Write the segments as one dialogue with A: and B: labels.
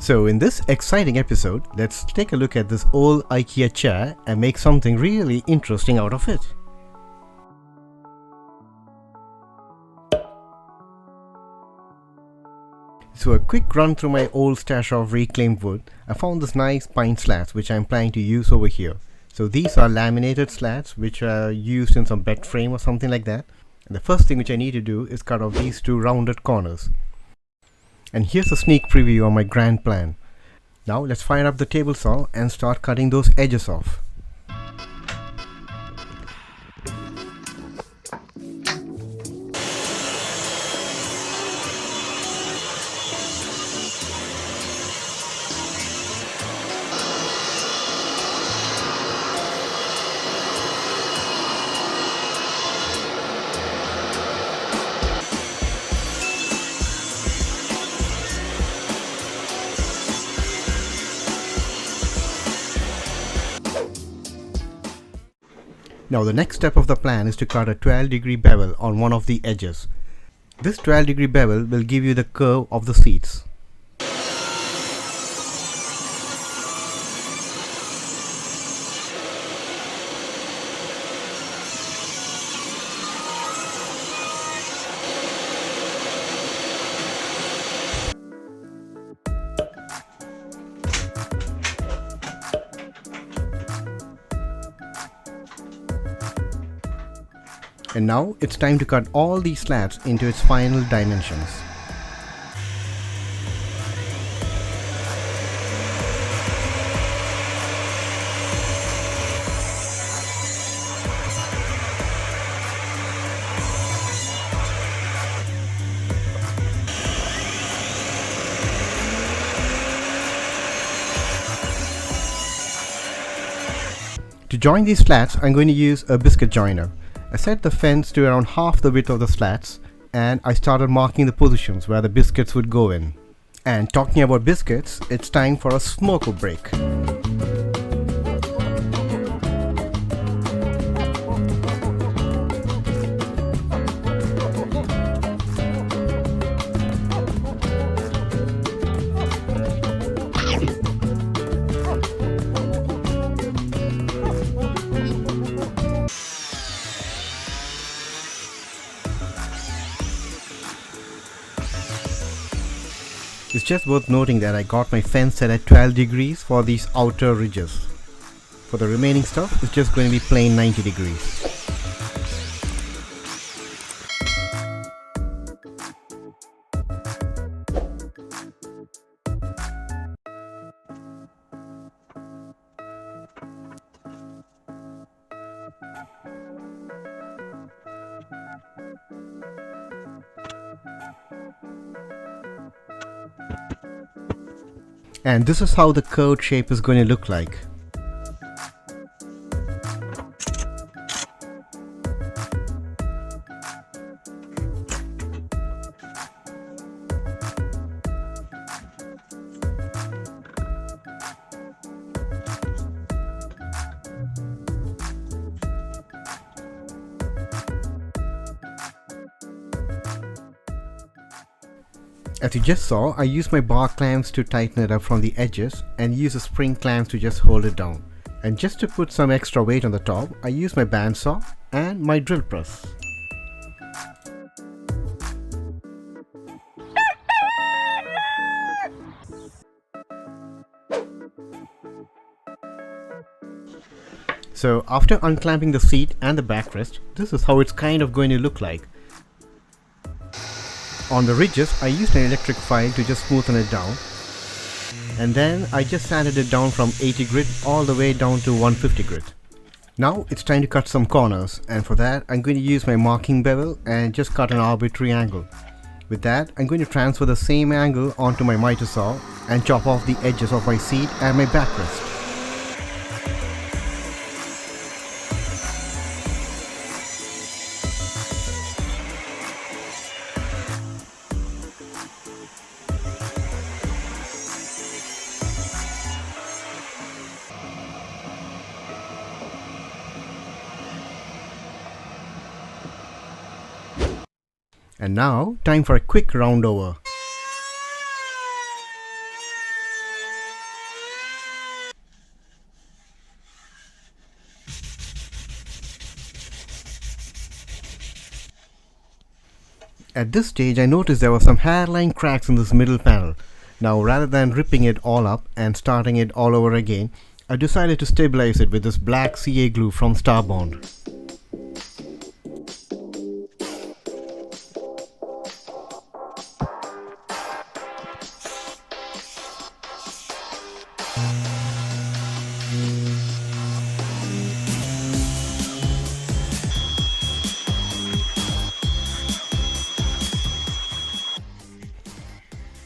A: So in this exciting episode, let's take a look at this old IKEA chair and make something really interesting out of it. So a quick run through my old stash of reclaimed wood. I found this nice pine slats which I'm planning to use over here. So these are laminated slats which are used in some bed frame or something like that. And the first thing which I need to do is cut off these two rounded corners. And here's a sneak preview on my grand plan. Now let's fire up the table saw and start cutting those edges off. Now the next step of the plan is to cut a 12-degree bevel on one of the edges. This 12-degree bevel will give you the curve of the seats. And now it's time to cut all these slats into its final dimensions. To join these slats, I'm going to use a biscuit joiner. I set the fence to around half the width of the slats and I started marking the positions where the biscuits would go in. And talking about biscuits, it's time for a smoker break. It's just worth noting that I got my fence set at 12 degrees for these outer ridges. For the remaining stuff, it's just going to be plain 90 degrees. And this is how the curved shape is going to look like. As you just saw, I used my bar clamps to tighten it up from the edges and use the spring clamps to just hold it down. And just to put some extra weight on the top, I use my bandsaw and my drill press. So after unclamping the seat and the backrest, this is how it's kind of going to look like. On the ridges, I used an electric file to just smoothen it down. And then I just sanded it down from 80 grit all the way down to 150 grit. Now it's time to cut some corners, and for that I'm going to use my marking bevel and just cut an arbitrary angle. With that, I'm going to transfer the same angle onto my miter saw and chop off the edges of my seat and my backrest. And now, time for a quick round over. At this stage I noticed there were some hairline cracks in this middle panel. Now rather than ripping it all up and starting it all over again, I decided to stabilize it with this black CA glue from Starbond.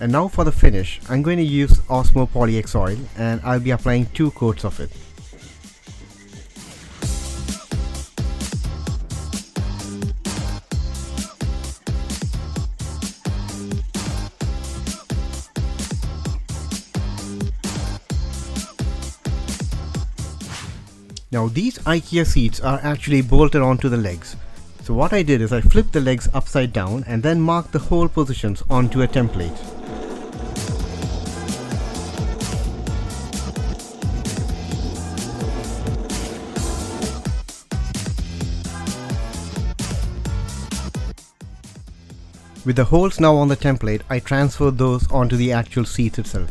A: And now for the finish, I'm going to use OSMO Polyx Oil and I'll be applying 2 coats of it. Now these IKEA seats are actually bolted onto the legs. So what I did is I flipped the legs upside down and then marked the hole positions onto a template. With the holes now on the template, I transferred those onto the actual seats itself.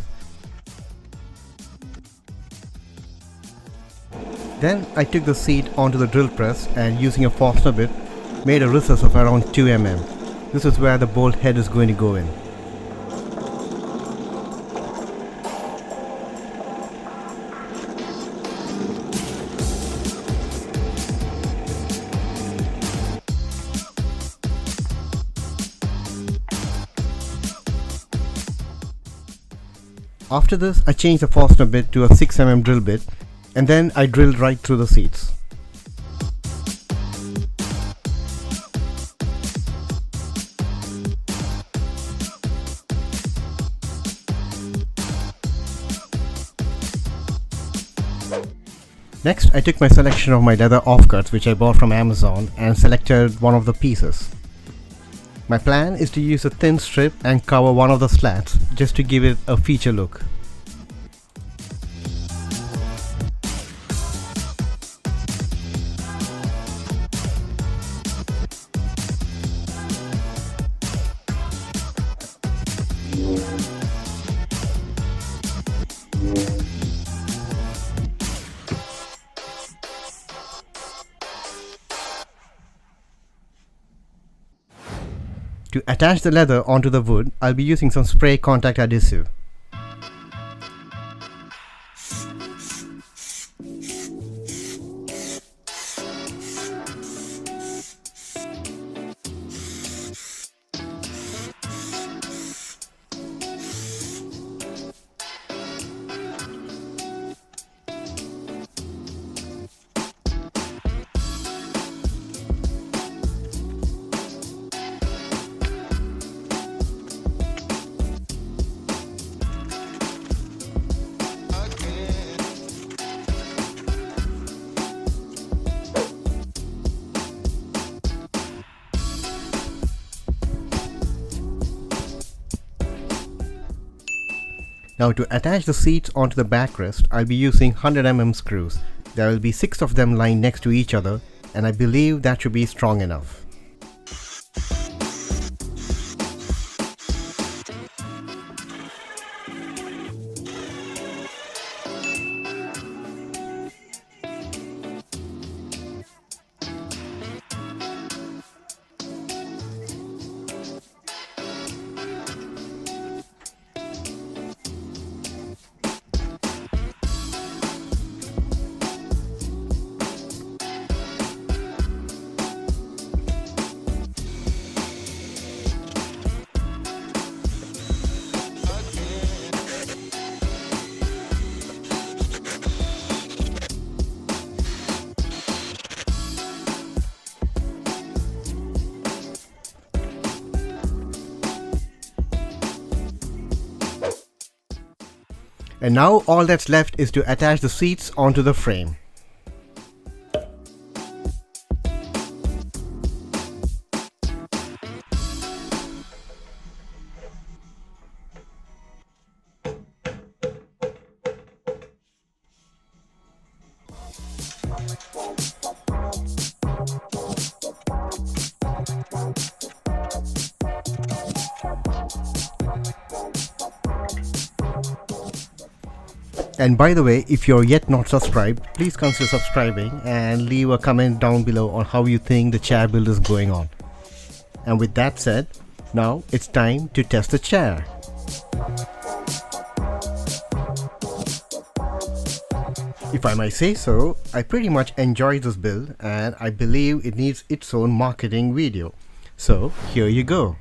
A: Then I took the seat onto the drill press and using a fastener bit, made a recess of around 2 mm. This is where the bolt head is going to go in. After this, I changed the fastener bit to a 6 mm drill bit and then I drilled right through the seats. Next, I took my selection of my leather offcuts which I bought from Amazon and selected one of the pieces. My plan is to use a thin strip and cover one of the slats just to give it a feature look. To attach the leather onto the wood, I'll be using some spray contact adhesive. Now to attach the seats onto the backrest, I'll be using 100 mm screws. There will be 6 of them lying next to each other and I believe that should be strong enough. And now all that's left is to attach the seats onto the frame. And by the way, if you're yet not subscribed, please consider subscribing and leave a comment down below on how you think the chair build is going on. And with that said, now it's time to test the chair. If I might say so, I pretty much enjoyed this build and I believe it needs its own marketing video. So here you go.